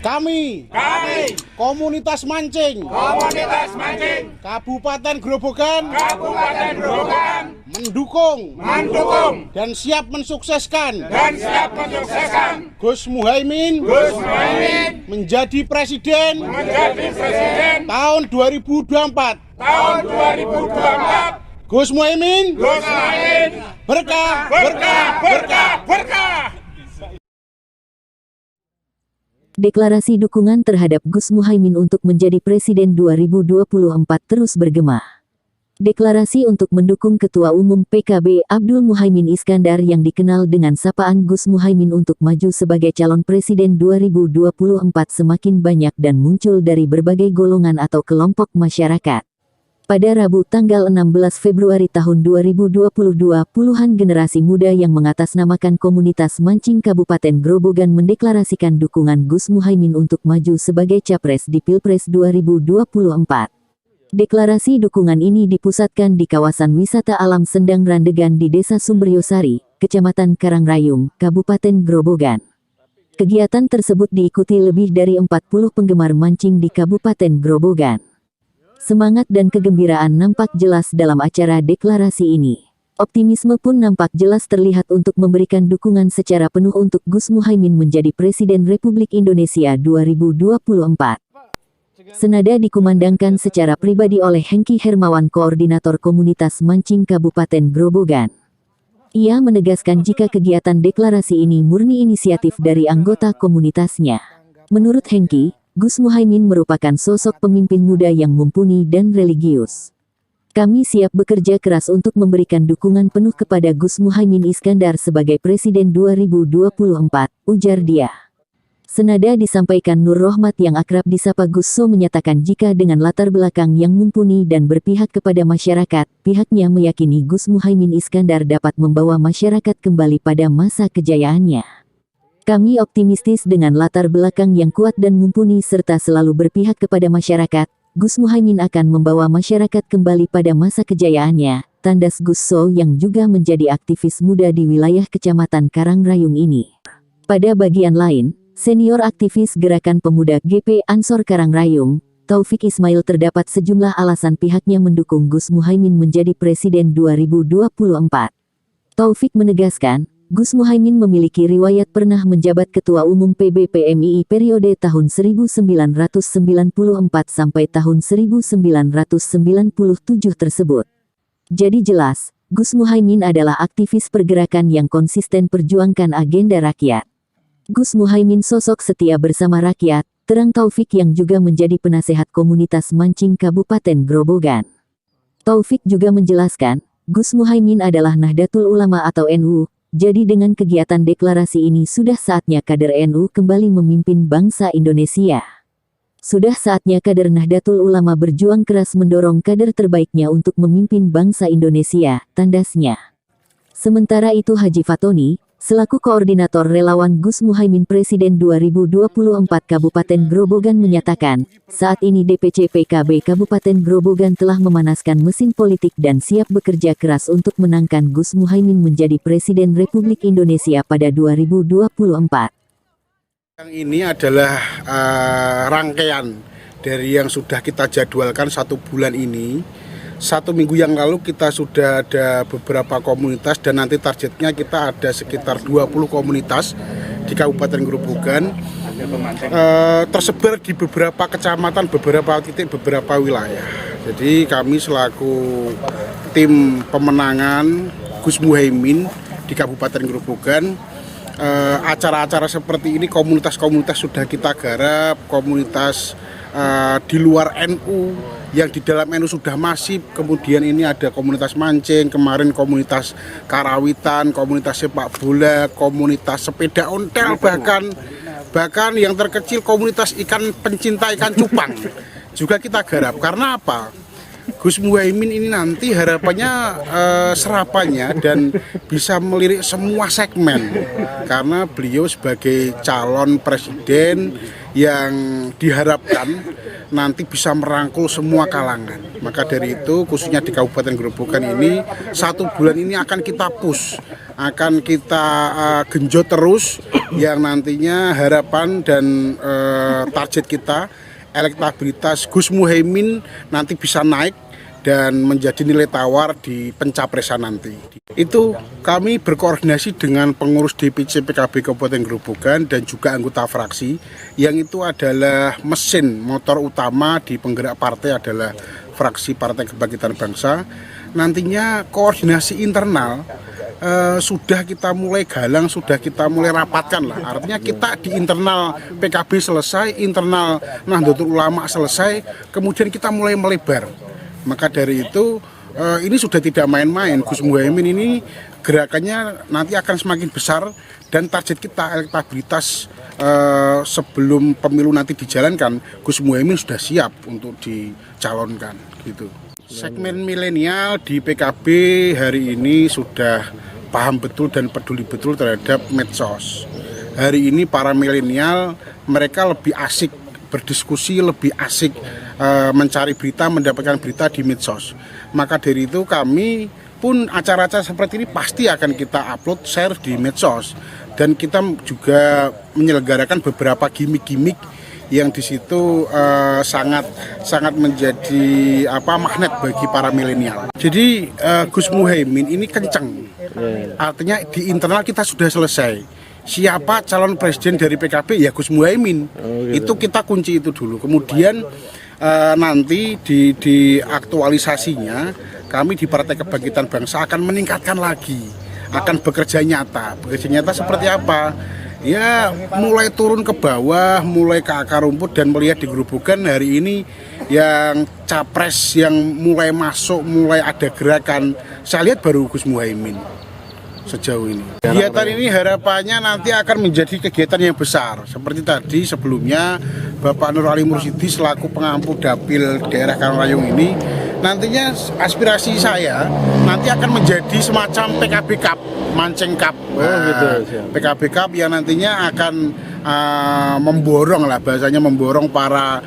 Kami Komunitas Mancing Kabupaten Grobogan mendukung dan siap mensukseskan Gus Muhaimin menjadi presiden tahun 2024. Gus Muhaimin berkah. Deklarasi dukungan terhadap Gus Muhaimin untuk menjadi Presiden 2024 terus bergema. Deklarasi untuk mendukung Ketua Umum PKB Abdul Muhaimin Iskandar yang dikenal dengan sapaan Gus Muhaimin untuk maju sebagai calon Presiden 2024 semakin banyak dan muncul dari berbagai golongan atau kelompok masyarakat. Pada Rabu tanggal 16 Februari tahun 2022, puluhan generasi muda yang mengatasnamakan komunitas mancing Kabupaten Grobogan mendeklarasikan dukungan Gus Muhaimin untuk maju sebagai capres di Pilpres 2024. Deklarasi dukungan ini dipusatkan di kawasan wisata alam Sendang Randegan di Desa Sumberyosari, Kecamatan Karangrayung, Kabupaten Grobogan. Kegiatan tersebut diikuti lebih dari 40 penggemar mancing di Kabupaten Grobogan. Semangat dan kegembiraan nampak jelas dalam acara deklarasi ini. Optimisme pun nampak jelas terlihat untuk memberikan dukungan secara penuh untuk Gus Muhaimin menjadi Presiden Republik Indonesia 2024. Senada dikumandangkan secara pribadi oleh Hengki Hermawan, Koordinator Komunitas Mancing Kabupaten Grobogan. Ia menegaskan jika kegiatan deklarasi ini murni inisiatif dari anggota komunitasnya. Menurut Hengki, Gus Muhaimin merupakan sosok pemimpin muda yang mumpuni dan religius. Kami siap bekerja keras untuk memberikan dukungan penuh kepada Gus Muhaimin Iskandar sebagai Presiden 2024, ujar dia. Senada disampaikan Nur Rohmat yang akrab disapa Gus So menyatakan jika dengan latar belakang yang mumpuni dan berpihak kepada masyarakat, pihaknya meyakini Gus Muhaimin Iskandar dapat membawa masyarakat kembali pada masa kejayaannya. Kami optimistis dengan latar belakang yang kuat dan mumpuni serta selalu berpihak kepada masyarakat, Gus Muhaimin akan membawa masyarakat kembali pada masa kejayaannya, tandas Gus So yang juga menjadi aktivis muda di wilayah Kecamatan Karangrayung ini. Pada bagian lain, senior aktivis Gerakan Pemuda GP Ansor Karangrayung, Taufik Ismail terdapat sejumlah alasan pihaknya mendukung Gus Muhaimin menjadi Presiden 2024. Taufik menegaskan, Gus Muhaimin memiliki riwayat pernah menjabat Ketua Umum PBPMII periode tahun 1994 sampai tahun 1997 tersebut. Jadi jelas, Gus Muhaimin adalah aktivis pergerakan yang konsisten perjuangkan agenda rakyat. Gus Muhaimin sosok setia bersama rakyat, terang Taufik yang juga menjadi penasehat komunitas mancing Kabupaten Grobogan. Taufik juga menjelaskan, Gus Muhaimin adalah Nahdlatul Ulama atau NU. Jadi dengan kegiatan deklarasi ini sudah saatnya kader NU kembali memimpin bangsa Indonesia. Sudah saatnya kader Nahdlatul Ulama berjuang keras mendorong kader terbaiknya untuk memimpin bangsa Indonesia, tandasnya. Sementara itu Haji Fatoni, selaku Koordinator Relawan Gus Muhaimin Presiden 2024 Kabupaten Grobogan menyatakan, saat ini DPC PKB Kabupaten Grobogan telah memanaskan mesin politik dan siap bekerja keras untuk menangkan Gus Muhaimin menjadi Presiden Republik Indonesia pada 2024. Yang ini adalah rangkaian dari yang sudah kita jadwalkan 1 bulan ini. 1 minggu yang lalu kita sudah ada beberapa komunitas dan nanti targetnya kita ada sekitar 20 komunitas di Kabupaten Grobogan, tersebar di beberapa kecamatan, beberapa titik, beberapa wilayah. Jadi kami selaku tim pemenangan Gus Muhaimin di Kabupaten Grobogan, acara-acara seperti ini komunitas-komunitas sudah kita garap, komunitas di luar NU yang di dalam NU sudah masif, kemudian ini ada komunitas mancing, kemarin komunitas karawitan, komunitas sepak bola, komunitas sepeda ontel, bahkan yang terkecil komunitas pencinta ikan cupang juga kita garap. Karena apa? Gus Muhaimin ini nanti harapannya serapannya dan bisa melirik semua segmen, karena beliau sebagai calon presiden yang diharapkan nanti bisa merangkul semua kalangan. Maka dari itu khususnya di Kabupaten Grobogan ini 1 bulan ini akan kita push akan kita genjot terus, yang nantinya harapan dan target kita elektabilitas Gus Muhaimin nanti bisa naik dan menjadi nilai tawar di pencapresan nanti. Itu kami berkoordinasi dengan pengurus DPC PKB Kabupaten Grobogan dan juga anggota fraksi, yang itu adalah mesin motor utama di penggerak partai adalah fraksi Partai Kebangkitan Bangsa. Nantinya koordinasi internal sudah kita mulai galang, sudah kita mulai rapatkan lah. Artinya kita di internal PKB selesai, internal Nahdlatul Ulama selesai, kemudian kita mulai melebar. Maka dari itu ini sudah tidak main-main. Gus Muhaimin ini gerakannya nanti akan semakin besar, dan target kita elektabilitas sebelum pemilu nanti dijalankan, Gus Muhaimin sudah siap untuk dicalonkan gitu. Segmen milenial di PKB hari ini sudah paham betul dan peduli betul terhadap medsos. Hari ini para milenial mereka lebih asik berdiskusi, lebih asik mencari berita, mendapatkan berita di medsos. Maka dari itu kami pun acara-acara seperti ini pasti akan kita upload, share di medsos, dan kita juga menyelenggarakan beberapa gimmick-gimmick yang di situ sangat menjadi magnet bagi para milenial. Jadi Gus Muhaimin ini kenceng, artinya di internal kita sudah selesai. Siapa calon presiden dari PKB? Ya Gus Muhaimin. Itu kita kunci itu dulu. Kemudian nanti di aktualisasinya kami di Partai Kebangkitan Bangsa akan meningkatkan lagi, akan bekerja nyata. Bekerja nyata seperti apa? Ya mulai turun ke bawah, mulai ke akar rumput, dan melihat di Grobogan hari ini yang capres yang mulai masuk, mulai ada gerakan. Saya lihat baru Gus Muhaimin sejauh ini. Kegiatan ini harapannya nanti akan menjadi kegiatan yang besar. Seperti tadi sebelumnya Bapak Nur Ali Mursidi selaku pengampu dapil daerah Karangrayung ini, nantinya aspirasi saya nanti akan menjadi semacam PKB Cup, Mancing Cup. PKB Cup yang nantinya akan memborong lah, bahasanya memborong para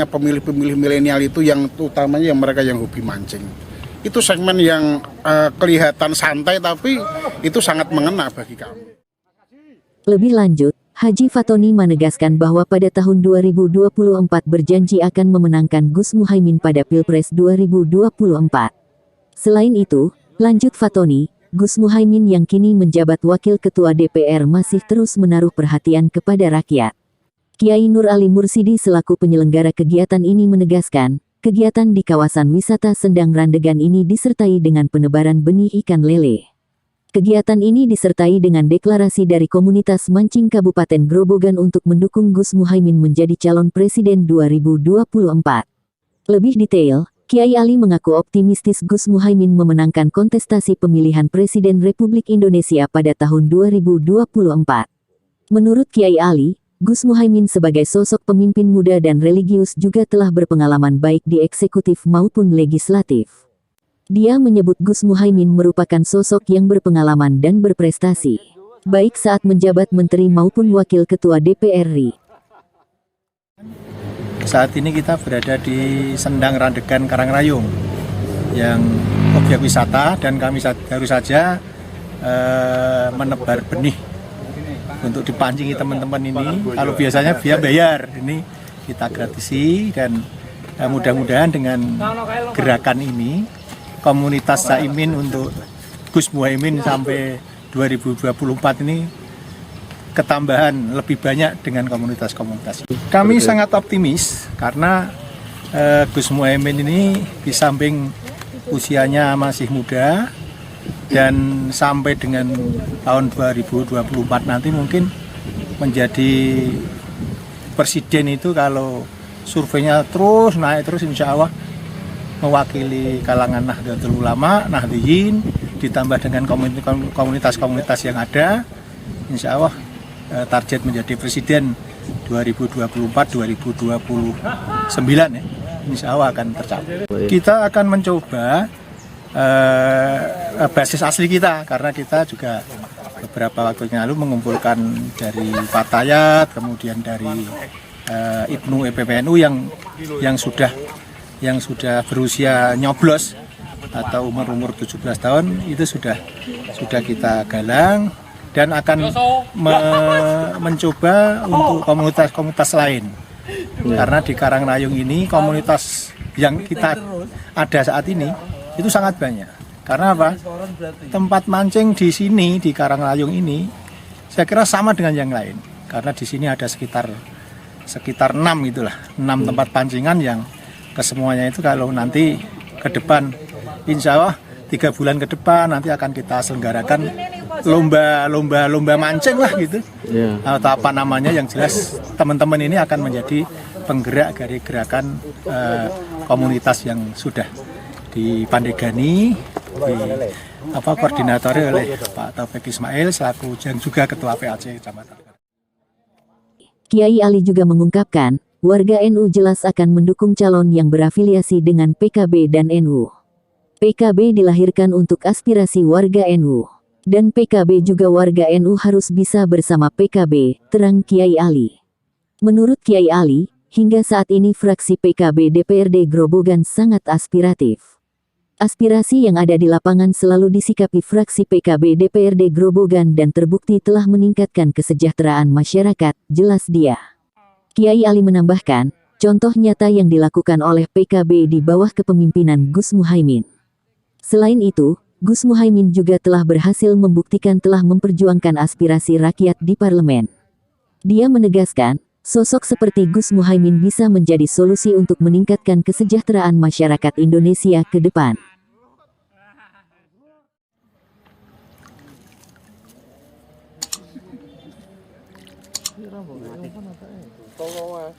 pemilih-pemilih milenial itu, yang utamanya yang mereka yang hobi mancing. Itu segmen yang kelihatan santai tapi itu sangat mengena bagi kami. Lebih lanjut, Haji Fatoni menegaskan bahwa pada tahun 2024 berjanji akan memenangkan Gus Muhaimin pada Pilpres 2024. Selain itu, lanjut Fatoni, Gus Muhaimin yang kini menjabat Wakil Ketua DPR masih terus menaruh perhatian kepada rakyat. Kiai Nur Ali Mursidi selaku penyelenggara kegiatan ini menegaskan, kegiatan di kawasan wisata Sendang Randegan ini disertai dengan penebaran benih ikan lele. Kegiatan ini disertai dengan deklarasi dari komunitas mancing Kabupaten Grobogan untuk mendukung Gus Muhaimin menjadi calon presiden 2024. Lebih detail, Kiai Ali mengaku optimistis Gus Muhaimin memenangkan kontestasi pemilihan Presiden Republik Indonesia pada tahun 2024. Menurut Kiai Ali, Gus Muhaimin sebagai sosok pemimpin muda dan religius juga telah berpengalaman baik di eksekutif maupun legislatif. Dia menyebut Gus Muhaimin merupakan sosok yang berpengalaman dan berprestasi, baik saat menjabat menteri maupun wakil ketua DPR RI. Saat ini kita berada di Sendang Randegan Karangrayung, yang objek wisata, dan kami baru saja menebar benih untuk dipancingi teman-teman ini. Kalau biasanya dia bayar, ini kita gratisi, dan mudah-mudahan dengan gerakan ini komunitas Caimin untuk Gus Muhaimin sampai 2024 ini ketambahan lebih banyak dengan komunitas-komunitas. Kami sangat optimis karena Gus Muhaimin ini di samping usianya masih muda, dan sampai dengan tahun 2024 nanti mungkin menjadi presiden itu, kalau surveinya terus naik terus, insya Allah mewakili kalangan Nahdlatul Ulama, Nahdliyin, ditambah dengan komunitas-komunitas yang ada, insya Allah target menjadi presiden 2024-2029 ya, insya Allah akan tercapai. Kita akan mencoba basis asli kita, karena kita juga beberapa waktu yang lalu mengumpulkan dari Fatayat, kemudian dari IPNU EPPNU yang sudah berusia nyoblos atau umur 17 tahun itu sudah kita galang dan akan mencoba untuk komunitas-komunitas lain. Karena di Karangrayung ini komunitas yang kita ada saat ini itu sangat banyak. Karena apa? Tempat mancing di sini di Karangrayung ini saya kira sama dengan yang lain. Karena di sini ada sekitar 6 itulah, 6 tempat pancingan yang kesemuanya itu kalau nanti ke depan insya Allah 3 bulan ke depan nanti akan kita selenggarakan lomba mancing lah gitu. Atau apa namanya, yang jelas teman-teman ini akan menjadi penggerak dari gerakan komunitas yang sudah dipandegani, koordinator oleh Pak Taufik Ismail selaku yang juga Ketua PAC Kecamatan. Kiai Ali juga mengungkapkan, warga NU jelas akan mendukung calon yang berafiliasi dengan PKB dan NU. PKB dilahirkan untuk aspirasi warga NU. Dan PKB juga warga NU harus bisa bersama PKB, terang Kiai Ali. Menurut Kiai Ali, hingga saat ini fraksi PKB DPRD Grobogan sangat aspiratif. Aspirasi yang ada di lapangan selalu disikapi fraksi PKB DPRD Grobogan dan terbukti telah meningkatkan kesejahteraan masyarakat, jelas dia. Kiai Ali menambahkan, contoh nyata yang dilakukan oleh PKB di bawah kepemimpinan Gus Muhaimin. Selain itu, Gus Muhaimin juga telah berhasil membuktikan telah memperjuangkan aspirasi rakyat di parlemen. Dia menegaskan, sosok seperti Gus Muhaimin bisa menjadi solusi untuk meningkatkan kesejahteraan masyarakat Indonesia ke depan. Tolong